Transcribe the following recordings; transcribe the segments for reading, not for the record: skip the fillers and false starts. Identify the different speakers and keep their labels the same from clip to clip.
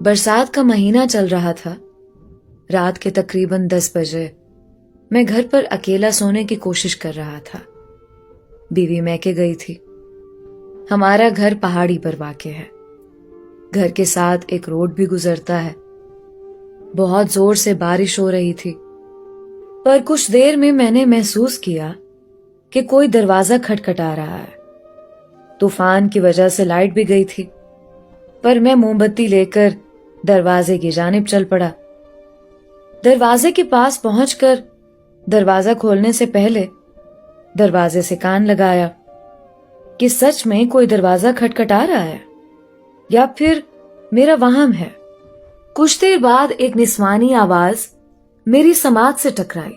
Speaker 1: برسات کا مہینہ چل رہا تھا. رات کے تقریباً 10 بجے میں گھر پر اکیلا سونے کی کوشش کر رہا تھا. بیوی میکے گئی تھی. ہمارا گھر پہاڑی پر واقع ہے. گھر کے ساتھ ایک روڈ بھی گزرتا ہے. بہت زور سے بارش ہو رہی تھی، پر کچھ دیر میں نے محسوس کیا کہ کوئی دروازہ کھٹکھٹا رہا ہے. طوفان کی وجہ سے لائٹ بھی گئی تھی، پر میں موم بتی لے کر دروازے کی جانب چل پڑا. دروازے کے پاس پہنچ کر دروازہ کھولنے سے پہلے دروازے سے کان لگایا کہ سچ میں کوئی دروازہ کھٹکھٹا رہا ہے یا پھر میرا وہم ہے. کچھ دیر بعد ایک نسوانی آواز میری سماعت سے ٹکرائی.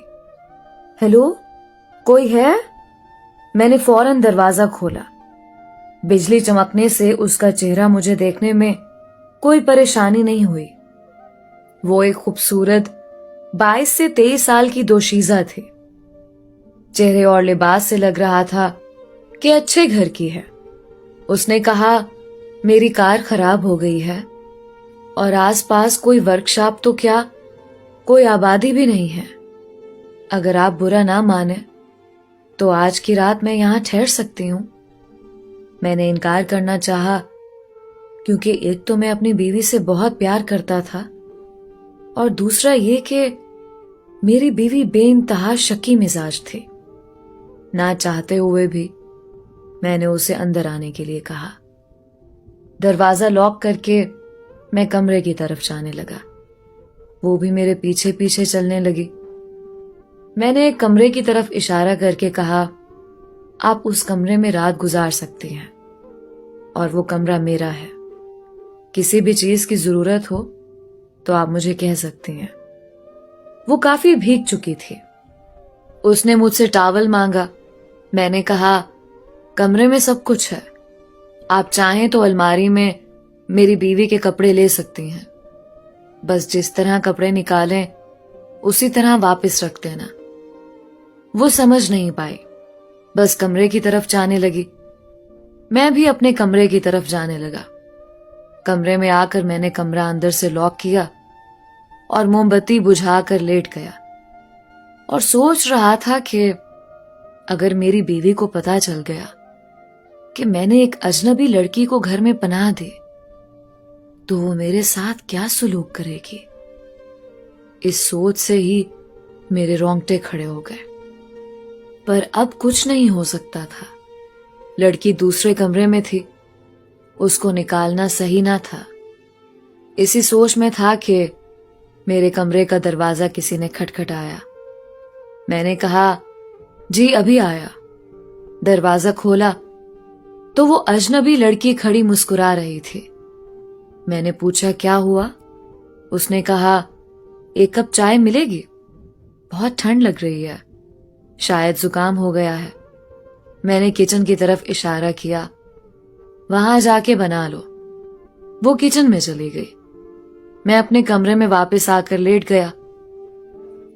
Speaker 1: ہیلو، کوئی ہے؟ میں نے فوراً دروازہ کھولا. بجلی چمکنے سے اس کا چہرہ مجھے دیکھنے میں کوئی پریشانی نہیں ہوئی. وہ ایک خوبصورت 22 سے 23 سال کی دوشیزہ تھی. چہرے اور لباس سے لگ رہا تھا کہ اچھے گھر کی ہے. اس نے کہا، میری کار خراب ہو گئی ہے اور آس پاس کوئی ورکشاپ تو کیا کوئی آبادی بھی نہیں ہے. اگر آپ برا نہ مانیں تو آج کی رات میں یہاں ٹھہر سکتی ہوں. میں نے انکار کرنا چاہا، کیونکہ ایک تو میں اپنی بیوی سے بہت پیار کرتا تھا اور دوسرا یہ کہ میری بیوی بے انتہا شکی مزاج تھی. نہ چاہتے ہوئے بھی میں نے اسے اندر آنے کے لیے کہا. دروازہ لاک کر کے میں کمرے کی طرف جانے لگا. وہ بھی میرے پیچھے پیچھے چلنے لگی. میں نے ایک کمرے کی طرف اشارہ کر کے کہا، آپ اس کمرے میں رات گزار سکتی ہیں اور وہ کمرہ میرا ہے. کسی بھی چیز کی ضرورت ہو تو آپ مجھے کہہ سکتی ہیں. وہ کافی بھیگ چکی تھی. اس نے مجھ سے ٹاول مانگا. میں نے کہا، کمرے میں سب کچھ ہے. آپ چاہیں تو الماری میں میری بیوی کے کپڑے لے سکتی ہیں. بس جس طرح کپڑے نکالیں اسی طرح واپس رکھ دینا. وہ سمجھ نہیں پائی، بس کمرے کی طرف جانے لگی. میں بھی اپنے کمرے کی طرف جانے لگا. کمرے میں آ کر میں نے کمرہ اندر سے لاک کیا اور موم بتی بجھا کر لیٹ گیا اور سوچ رہا تھا کہ اگر میری بیوی کو پتہ چل گیا کہ میں نے ایک اجنبی لڑکی کو گھر میں پناہ دی تو وہ میرے ساتھ کیا سلوک کرے گی. اس سوچ سے ہی میرے رونگٹے کھڑے ہو گئے. پر اب کچھ نہیں ہو سکتا تھا. لڑکی دوسرے کمرے میں تھی. اس کو نکالنا صحیح نہ تھا. اسی سوچ میں تھا کہ میرے کمرے کا دروازہ کسی نے کھٹکھٹایا. میں نے کہا، جی ابھی آیا. دروازہ کھولا تو وہ اجنبی لڑکی کھڑی مسکرا رہی تھی. میں نے پوچھا، کیا ہوا؟ اس نے کہا، ایک کپ چائے ملے گی؟ بہت ٹھنڈ لگ رہی ہے، شاید زکام ہو گیا ہے. میں نے کچن کی طرف اشارہ کیا، وہاں جا کے بنا لو. وہ کچن میں چلی گئی. میں اپنے کمرے میں واپس آ کر لیٹ گیا.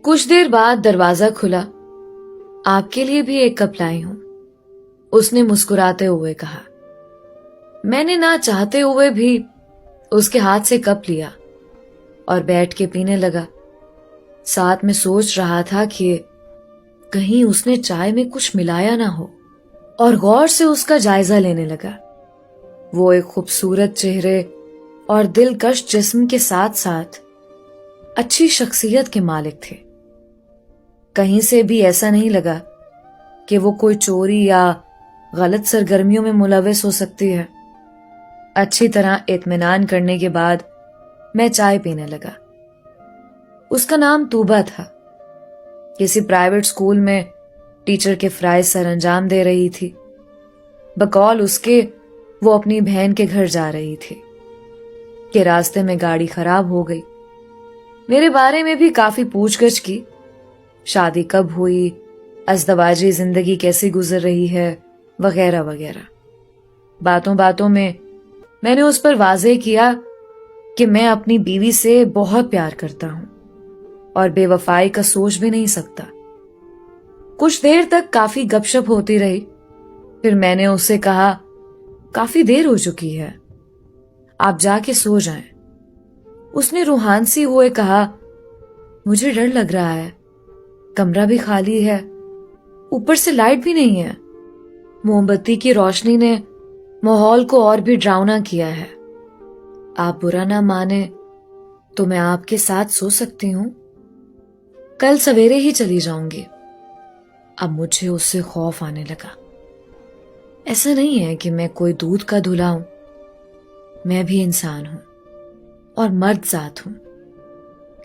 Speaker 1: کچھ دیر بعد دروازہ کھلا. آپ کے لیے بھی ایک کپ لائی ہوں، اس نے مسکراتے ہوئے کہا. میں نے نہ چاہتے ہوئے بھی اس کے ہاتھ سے کپ لیا اور بیٹھ کے پینے لگا. ساتھ میں سوچ رہا تھا کہ کہیں اس نے چائے میں کچھ ملایا نہ ہو، اور غور سے اس کا جائزہ لینے لگا. وہ ایک خوبصورت چہرے اور دلکش جسم کے ساتھ ساتھ اچھی شخصیت کے مالک تھے. کہیں سے بھی ایسا نہیں لگا کہ وہ کوئی چوری یا غلط سرگرمیوں میں ملوث ہو سکتی ہے. اچھی طرح اطمینان کرنے کے بعد میں چائے پینے لگا. اس کا نام طوبہ تھا. کسی پرائیویٹ اسکول میں ٹیچر کے فرائض سر انجام دے رہی تھی. بقول اس کے وہ اپنی بہن کے گھر جا رہی تھی کہ راستے میں گاڑی خراب ہو گئی. میرے بارے میں بھی کافی پوچھ گچھ کی. شادی کب ہوئی، ازدواجی زندگی کیسی گزر رہی ہے، وغیرہ وغیرہ. باتوں باتوں میں نے اس پر واضح کیا کہ میں اپنی بیوی سے بہت پیار کرتا ہوں اور بے وفائی کا سوچ بھی نہیں سکتا. کچھ دیر تک کافی گپ شپ ہوتی رہی. پھر میں نے اس سے کہا، کافی دیر ہو چکی ہے، آپ جا کے سو جائیں. اس نے روحانسی ہوئے کہا، مجھے ڈر لگ رہا ہے، کمرہ بھی خالی ہے، اوپر سے لائٹ بھی نہیں ہے، موم بتی کی روشنی نے ماحول کو اور بھی ڈراؤنا کیا ہے۔ آپ برا نہ مانے تو میں آپ کے ساتھ سو سکتی ہوں؟ کل سویرے ہی چلی جاؤں گی۔ اب مجھے اس سے خوف آنے لگا۔ ایسا نہیں ہے کہ میں کوئی دودھ کا دھلا ہوں، میں بھی انسان ہوں اور مرد ذات ہوں،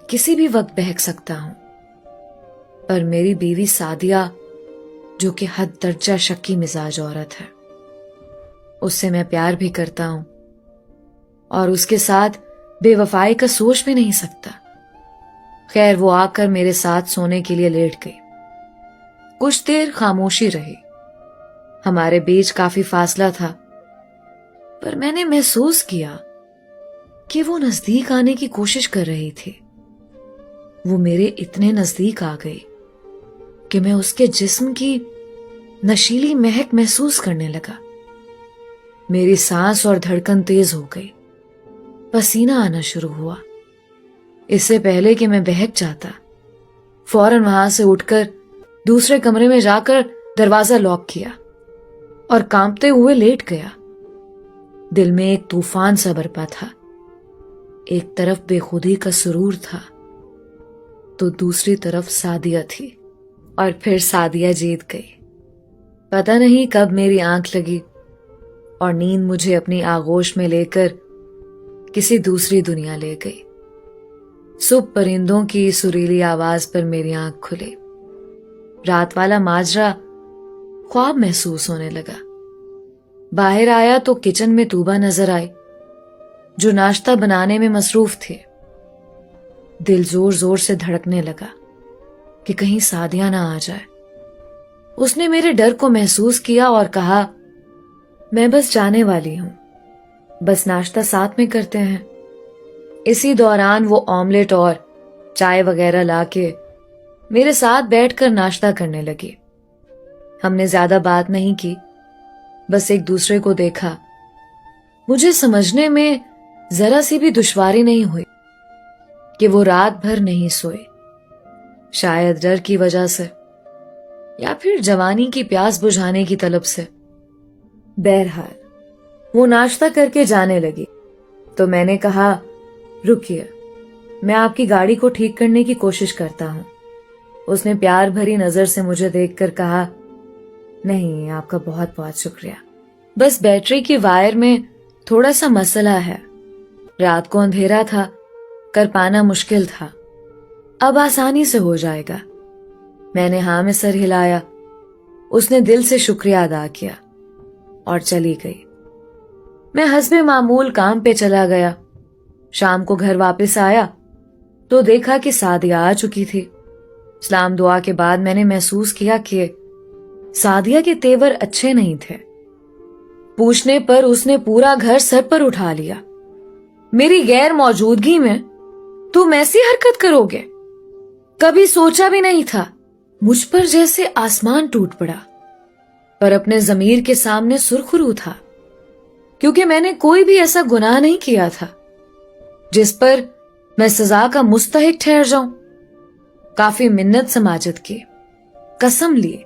Speaker 1: کسی بھی وقت بہک سکتا ہوں۔ پر میری بیوی سعدیہ، جو کہ حد درجہ شکی مزاج عورت ہے، اس سے میں پیار بھی کرتا ہوں اور اس کے ساتھ بے وفائی کا سوچ بھی نہیں سکتا۔ خیر، وہ آ کر میرے ساتھ سونے کے لیے لیٹ گئی۔ کچھ دیر خاموشی رہی، ہمارے بیچ کافی فاصلہ تھا، پر میں نے محسوس کیا کہ وہ نزدیک آنے کی کوشش کر رہی تھی۔ وہ میرے اتنے نزدیک آ گئی کہ میں اس کے جسم کی نشیلی مہک محسوس کرنے لگا۔ میری سانس اور دھڑکن تیز ہو گئی، پسینہ آنا شروع ہوا۔ اس سے پہلے کہ میں بہک جاتا، فوراً وہاں سے اٹھ کر دوسرے کمرے میں جا کر دروازہ لاک کیا اور کانپتے ہوئے لیٹ گیا۔ دل میں ایک طوفان سا برپا تھا، ایک طرف بے خودی کا سرور تھا تو دوسری طرف سعدیہ تھی، اور پھر سعدیہ جیت گئی۔ پتہ نہیں کب میری آنکھ لگی اور نیند مجھے اپنی آغوش میں لے کر کسی دوسری دنیا لے گئی۔ صبح پرندوں کی سریلی آواز پر میری آنکھ کھلی۔ رات والا ماجرا خواب محسوس ہونے لگا۔ باہر آیا تو کچن میں طوبہ نظر آئی، جو ناشتہ بنانے میں مصروف تھے۔ دل زور زور سے دھڑکنے لگا کہ کہیں سعدیہ نہ آ جائے۔ اس نے میرے ڈر کو محسوس کیا اور کہا، میں بس جانے والی ہوں، بس ناشتہ ساتھ میں کرتے ہیں۔ اسی دوران وہ آملیٹ اور چائے وغیرہ لا کے میرے ساتھ بیٹھ کر ناشتہ کرنے لگی۔ ہم نے زیادہ بات نہیں کی، بس ایک دوسرے کو دیکھا۔ مجھے سمجھنے میں ذرا سی بھی دشواری نہیں ہوئی کہ وہ رات بھر نہیں سوئے، شاید ڈر کی وجہ سے یا پھر جوانی کی پیاس بجھانے کی طلب سے۔ بہرحال وہ ناشتہ کر کے جانے لگی تو میں نے کہا، رکیے، میں آپ کی گاڑی کو ٹھیک کرنے کی کوشش کرتا ہوں۔ اس نے پیار بھری نظر سے مجھے دیکھ کر کہا، نہیں، آپ کا بہت بہت شکریہ، بس بیٹری کی وائر میں تھوڑا سا مسئلہ ہے، رات کو اندھیرا تھا، کر پانا مشکل تھا، اب آسانی سے ہو جائے گا۔ میں نے ہاں میں سر ہلایا۔ اس نے دل سے شکریہ ادا کیا اور چلی گئی۔ میں حسب معمول کام پہ چلا گیا۔ شام کو گھر واپس آیا تو دیکھا کہ سعدیہ آ چکی تھی۔ سلام دعا کے بعد میں نے محسوس کیا کہ سعدیہ کے تیور اچھے نہیں تھے۔ پوچھنے پر اس نے پورا گھر سر پر اٹھا لیا۔ میری غیر موجودگی میں تم ایسی حرکت کرو گے؟ کبھی سوچا بھی نہیں تھا۔ مجھ پر جیسے آسمان ٹوٹ پڑا، پر اپنے ضمیر کے سامنے سرخرو تھا، کیونکہ میں نے کوئی بھی ایسا گناہ نہیں کیا تھا جس پر میں سزا کا مستحق ٹھہر جاؤں۔ کافی منت سماجت کی، قسم لیے،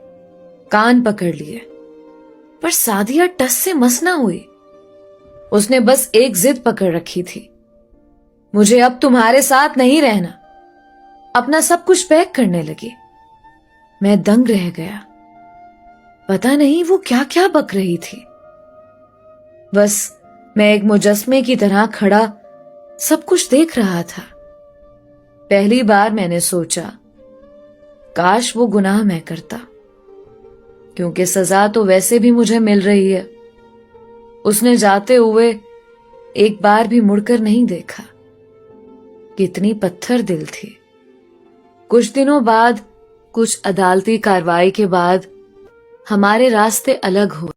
Speaker 1: کان پکڑ لیے، پر سعدیہ ٹس سے مس نہ ہوئی۔ اس نے بس ایک ضد پکڑ رکھی تھی، مجھے اب تمہارے ساتھ نہیں رہنا۔ اپنا سب کچھ پیک کرنے لگی۔ میں دنگ رہ گیا، پتہ نہیں وہ کیا کیا بک رہی تھی۔ بس میں ایک مجسمے کی طرح کھڑا سب کچھ دیکھ رہا تھا۔ پہلی بار میں نے سوچا، کاش وہ گناہ میں کرتا، کیونکہ سزا تو ویسے بھی مجھے مل رہی ہے۔ اس نے جاتے ہوئے ایک بار بھی مڑ کر نہیں دیکھا۔ کتنی پتھر دل تھی۔ کچھ دنوں بعد، کچھ عدالتی کارروائی کے بعد ہمارے راستے الگ ہوئے۔